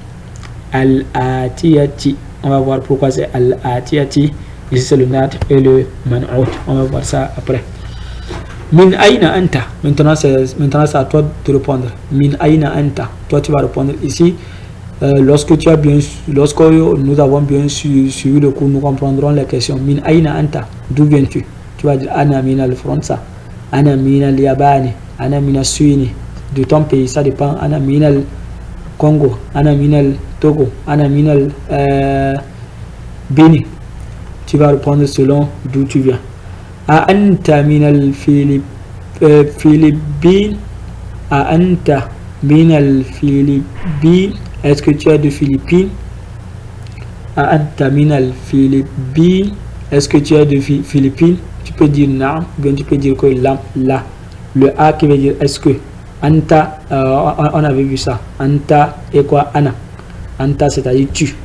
Al-atiyati. On va voir pourquoi c'est al-atiyati. Ici c'est le nat et le man'out. On va voir ça après. Min aina anta. Maintenant c'est à toi de répondre. Min aina anta. Toi tu vas répondre ici. Lorsque nous avons bien suivi le cours, nous comprendrons les questions. Min aina anta, d'où viens-tu? Tu vas dire ana min al-França, ana min al-Yabani, ana min al-Suini. De ton pays, ça dépend. Ana min al-Congo, ana min al-Togo, ana min al-Bénin. Tu vas répondre selon d'où tu viens. A anta min al-Philippines, a anta min al-Philippines. Est-ce que tu es de Philippines? Anta min al-Philippines. Est-ce que tu es de Philippines? Tu peux dire na, bien tu peux dire que là. Le a qui veut dire est-ce que. Anta, on avait vu ça. Anta et quoi? Ana. Anta c'est-à-dire tu.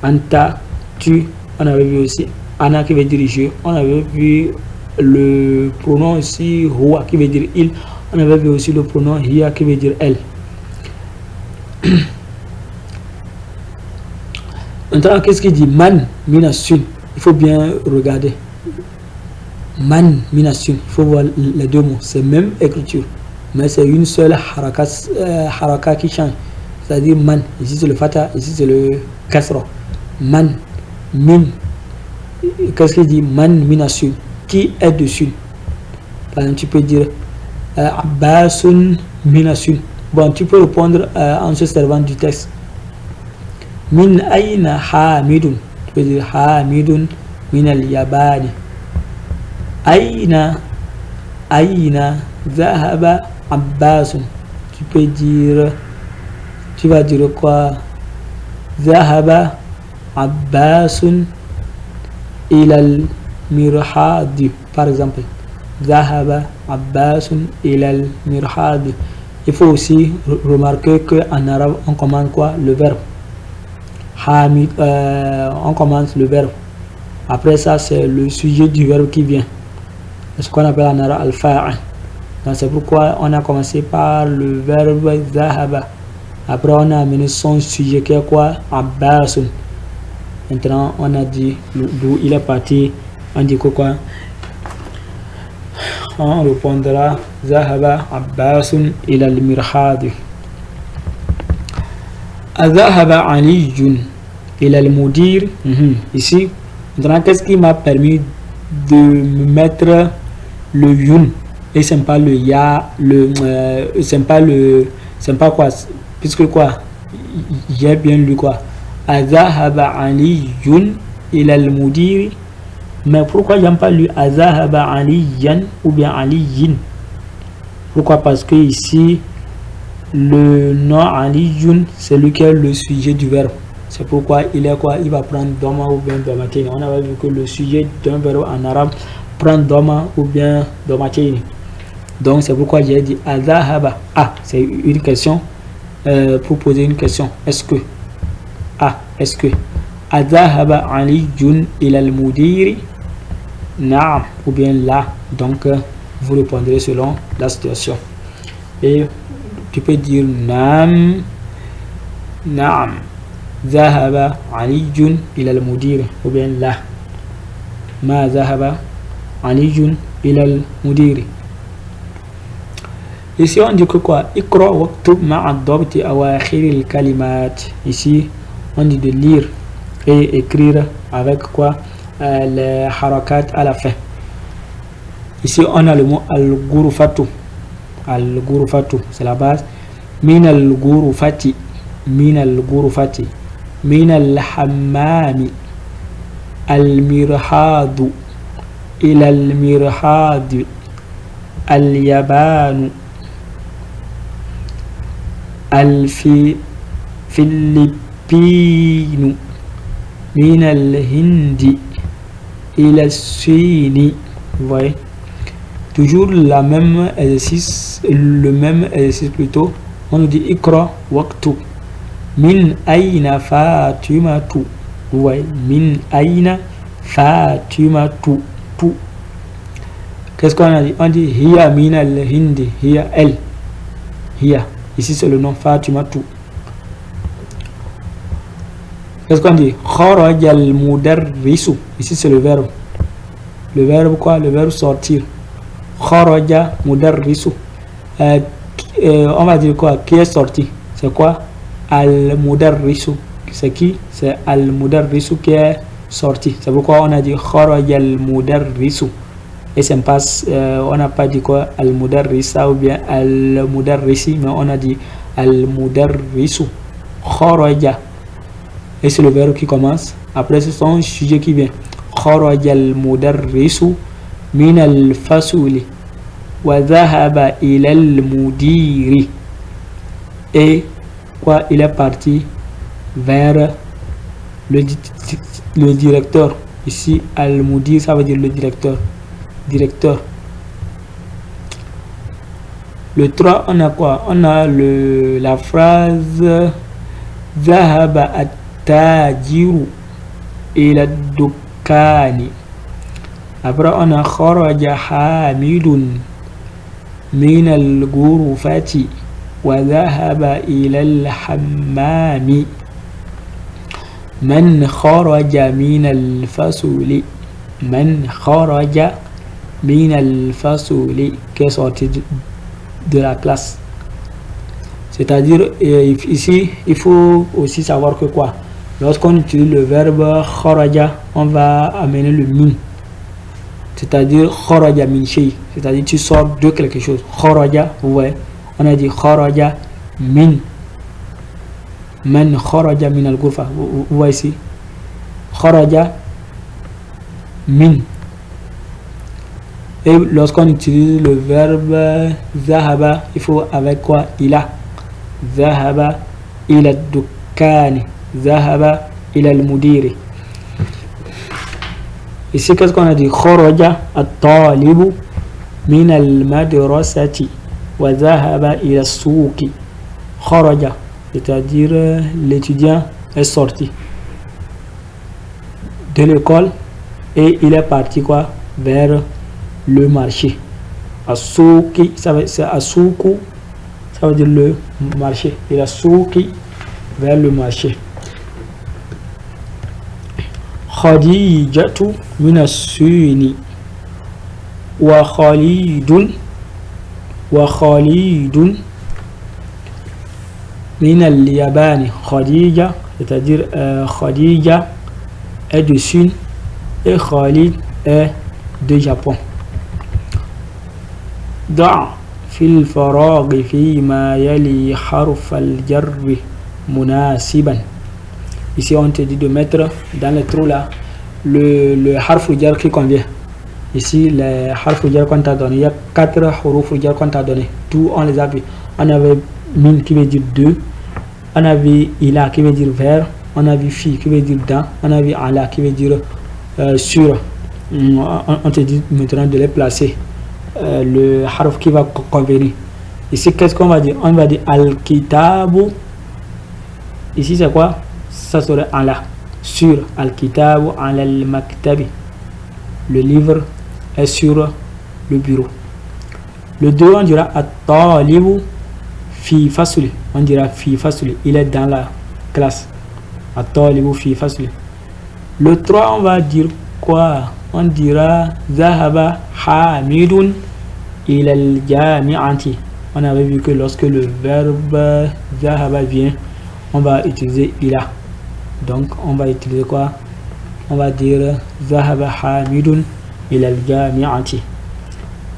Anta, tu. On avait vu aussi ana qui veut dire je. On avait vu le pronom ici huwa qui veut dire il. On avait vu aussi le pronom hiya qui veut dire elle. Maintenant, qu'est-ce qu'il dit? Man minasun. Il faut bien regarder. Man minasun. Il faut voir les deux mots. C'est même écriture. Mais c'est une seule haraka qui change. C'est-à-dire man. Ici c'est le fata. Ici c'est le kasra. Man. Min. Qu'est-ce qu'il dit? Man minasun. Qui est dessus? Par exemple, tu peux dire Abbasun minasun. Bon, tu peux répondre en se servant du texte. Min aina hamidun. Tu peux dire hamidun min al-Yabani. Aina zahaba Abbasun. Tu peux dire, tu vas dire quoi? Zahaba Abbasun ilal mirhadi, par exemple. Zahaba Abbasun ilal mirhadi. Il faut aussi remarquer qu'en arabe on commence quoi? Le verbe. Hamid, on commence le verbe. Après ça, c'est le sujet du verbe qui vient. C'est ce qu'on appelle en arabe al-fa'a. Donc c'est pourquoi on a commencé par le verbe zahaba. Après on a amené son sujet qui est quoi? Abbasun. Maintenant on a dit d'où il est parti. On dit quoi? On répondra zahaba Abbasun ila al-mirhad. Azahaba aliyun ila al-mudir. Ici, maintenant qu'est-ce qui m'a permis de mettre le yun et c'est pas le ya, c'est pas quoi, puisque quoi, j'ai bien lu quoi. Azahaba aliyun ila al-mudir. Mais pourquoi j'aime pas lu Azahaba aliyan ou bien aliyin? Pourquoi? Parce que ici le nom aliyun c'est lui qui est le sujet du verbe. C'est pourquoi il est quoi? Il va prendre doma ou bien domatini. On avait vu que le sujet d'un verbe en arabe prend doma ou bien domatini. Donc c'est pourquoi j'ai dit azahaba. Ah, c'est une question pour poser une question. Est-ce que est-ce que azahaba aliyun ila al-mudiri? Naam ou bien là. Donc vous répondrez selon la situation. Et tu peux dire naam zahaba aliyun ila al-mudir ou bien là ma zahaba aliyun ila al-mudir. Ici on dit que quoi? Iqra waktub ma'a ad-dabti awakhir al-kalimat. Ici on dit de lire et écrire avec quoi? Les harakat à la fin. Ici on a le mot al-ghurfatu. Al-ghurfatu c'est la base. Min al-ghurfati, min al-ghurfati, min al-hammami, al-mirhadu, ila al-mirhadi, al-yabanu, al-filipinu, min al-hindi, ila al-sini. Vous voyez? Toujours le même exercice plutôt. On nous dit ikra waqtu. Min aina fatimatu. Vous voyez? Min aina fatimatu. Tout. Qu'est-ce qu'on a dit? On dit hiya min al-hindi. Hiya elle. Hiya. Ici c'est le nom fatimatu. Qu'est-ce qu'on dit? Kharaja al-mudarrisu. Ici c'est le verbe. Le verbe quoi? Le verbe sortir. Kharaja mudarrisu. On va dire quoi? Qui est sorti? C'est quoi? al-mudarrisu. C'est qui? C'est al-mudarrisu qui est sorti. C'est pourquoi on a dit kharaja al-mudarrisu. Et c'est pas, on n'a pas dit quoi al-mudarrisa ou bien al-mudarrisi, mais on a dit al-mudarrisu. Kharaja. Et c'est le verbe qui commence. Après, c'est son sujet qui vient. Kharaja al-mudarrisu min al-fasuli wa dhahaba ila al-mudiri. Et quoi, il est parti vers le directeur. Ici, al-mudir, ça veut dire le directeur. Le 3, on a quoi? On a la phrase Zahaba at-tajiru ila ad-dukkani. Après, on a kharaja hamidun min al-ghurfati wa dhahaba ila al-hammami. Man kharaja min al-fasuli. Man kharaja min al-fasuli, qui est sorti de la classe. C'est-à-dire, ici, il faut aussi savoir que quoi? Lorsqu'on utilise le verbe kharaja, on va amener le min. C'est-à-dire, kharaja min shay. C'est-à-dire, tu sors de quelque chose. Kharaja, vous voyez, on a dit kharaja min. Man kharaja min al-ghurfa. Vous voyez ici. Kharaja min. Et lorsqu'on utilise le verbe zahaba, il faut avec quoi? Ila. Zahaba ila dukkani. Zahaba ila al-mudiri. Ici, qu'est-ce qu'on a dit? Kharaja at-talibu min al-madrasati wa zahaba ila as-suqi. Kharaja, c'est-à-dire l'étudiant est sorti de l'école et il est parti quoi? Vers le marché. As-suqi, c'est as-suqu, ça veut dire le marché. Il a suqi, vers le marché. Khadijatu min as-suni wa khalidun min al-yabani. Khadija, c'est-à-dire Khadija est de Sun et Khalid est de Japon. Da fil faraghi fi ma yali harf al-jarr munasiban. Ici on te dit de mettre dans le trou là le harf jar qui convient. Ici les harf jar qu'on t'a donné, il y a 4 harf jar qu'on t'a donné. Tout on les a vu. On avait min qui veut dire 2, on avait ila qui veut dire vers, on a vu fi qui veut dire dans, on a vu ala qui veut dire sur. On te dit maintenant de les placer. Le harf qui va convenir. Ici, qu'est-ce qu'on va dire? On va dire al-kitabu. Ici, c'est quoi? Ça serait ala. Sur al-kitabu ala al-maktabi. Le livre est sur le bureau. Le 2, on dira at-talibu fi fasli. On dira fi fasli. Il est dans la classe. At-talibu fi fasli. Le 3, on va dire quoi? On dira Zahaba Hamidun ila al-jami'ati. On avait vu que lorsque le verbe Zahaba vient, on va utiliser ila. Donc on va utiliser quoi? On va dire Zahaba Hamidun ila al-jami'ati.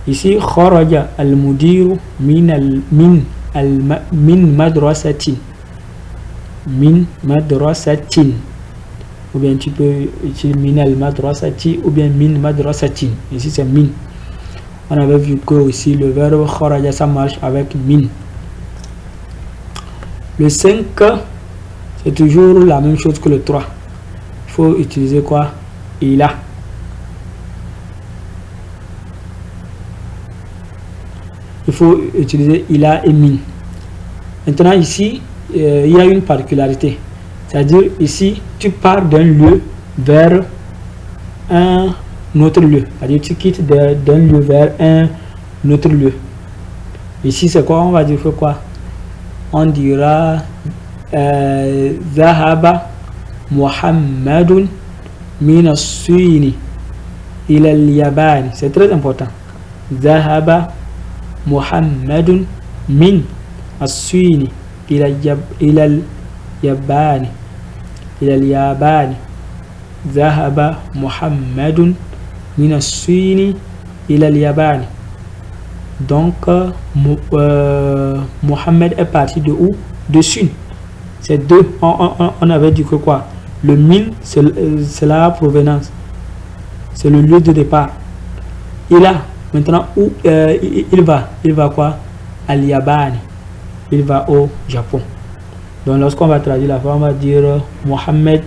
Ici kharaja al-mudiru min madrasatin. Min madrasatin. Ou bien tu peux utiliser min al-madrasati ou bien min madrasatin. Ici c'est min. On avait vu que aussi le verbe kharaja ça marche avec min. Le 5, c'est toujours la même chose que le 3. Il faut utiliser quoi? Ila. Il faut utiliser ila et min. Maintenant ici, il y a une particularité. C'est-à-dire ici, tu pars d'un lieu vers un autre lieu. C'est-à-dire tu quittes d'un lieu vers un autre lieu. Ici, c'est quoi? On va dire que quoi? On dira Zahaba Muhammadun min as-Sini ila al-Yabani. C'est très important. Zahaba Muhammadun min as-Sini ila yabani, ila al-yabani. Zahaba Muhammadun min as-Sini ila al-Yabani. Donc, Mohammed est parti de où? De Sun. C'est deux. On avait dit que quoi? Le min, c'est la provenance. C'est le lieu de départ. Et là, maintenant, où il va? Il va quoi? Al-Yabani. Il va au Japon. Donc, lorsqu'on va traduire la forme, on va dire Mohammed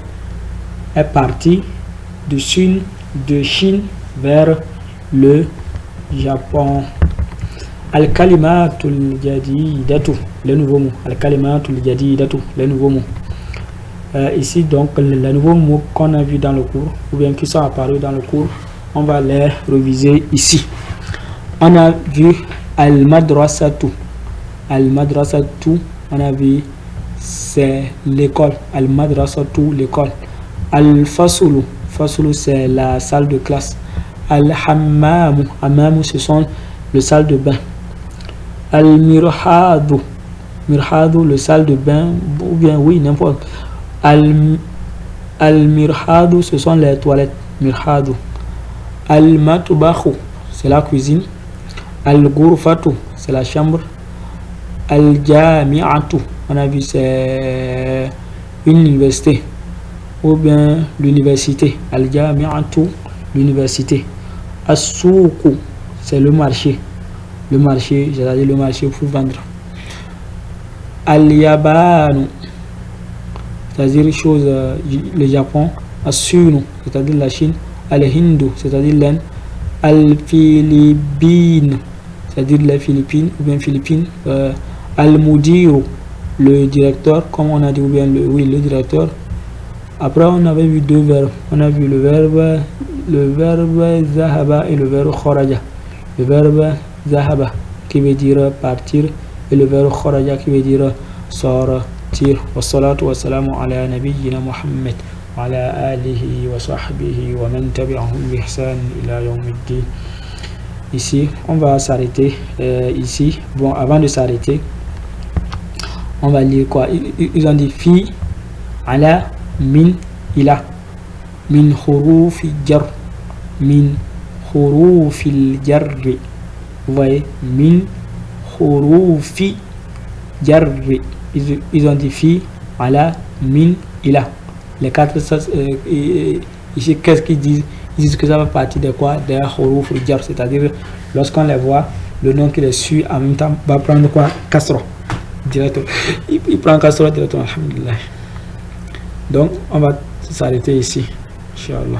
est parti de Chine vers le Japon. Al-Kalimatul Jadidatu, les nouveaux mots. Al-Kalimatul Jadidatu, les nouveaux mots. Ici, donc, les nouveaux mots qu'on a vus dans le cours, ou bien qui sont apparus dans le cours, on va les réviser ici. On a vu Al-Madrasatu. Al-Madrasatu, on a vu, c'est l'école. Al-Madrasatu, l'école. Al-Fasulu, Fasulu, c'est la salle de classe. Al-Hammamu, Hammamu, ce sont les salles de bain. Al-Mirhadu, Mirhadu, le salle de bain, ou bien, oui, n'importe. Al-Mirhadu, ce sont les toilettes. Mirhadu. Al-Matubakhu, c'est la cuisine. Al-Ghurfatu, c'est la chambre. Al-Jami'atu, on a vu, c'est une université. Ou bien l'université. Al-Jami'atu, l'université. As-Souku, c'est le marché. Le marché, c'est-à-dire le marché pour vendre. Al-Yabanu, c'est-à-dire chose, le Japon. As-Sunu, c'est-à-dire la Chine. Al-Hindu, c'est-à-dire l'Inde. Al-Philippines, c'est-à-dire les Philippines, ou bien Philippines. Al-Mudiru, le directeur, comme on a dit, ou bien le directeur. Après, on avait vu deux verbes. On a vu le verbe zahaba et le verbe khoraja. Le verbe zahaba qui veut dire partir et le verbe khoraja qui veut dire sortir. Wassalatu wassalamu ala nabiyyina Muhammad wa ala alihi wa sahbihi wa man tabi'ahum bi ihsan ila yawmiddin. Ici, on va s'arrêter ici. Bon, avant de s'arrêter, on va lire quoi? Ils ont dit fi ala min ila min hurufi jar, min hurufil jarri. Vous voyez, min hurufi jarri. Ils ont dit fi ala min ila. Les quatre ici, qu'est-ce qu'ils disent? Ils disent que ça va partir de quoi? Des hurufil jar, c'est-à-dire lorsqu'on les voit, le nom qui les suit en même temps va prendre quoi? Kasra directement. Il prend kasra directement. Alhamdulillah. Donc, on va s'arrêter ici, Inch'Allah.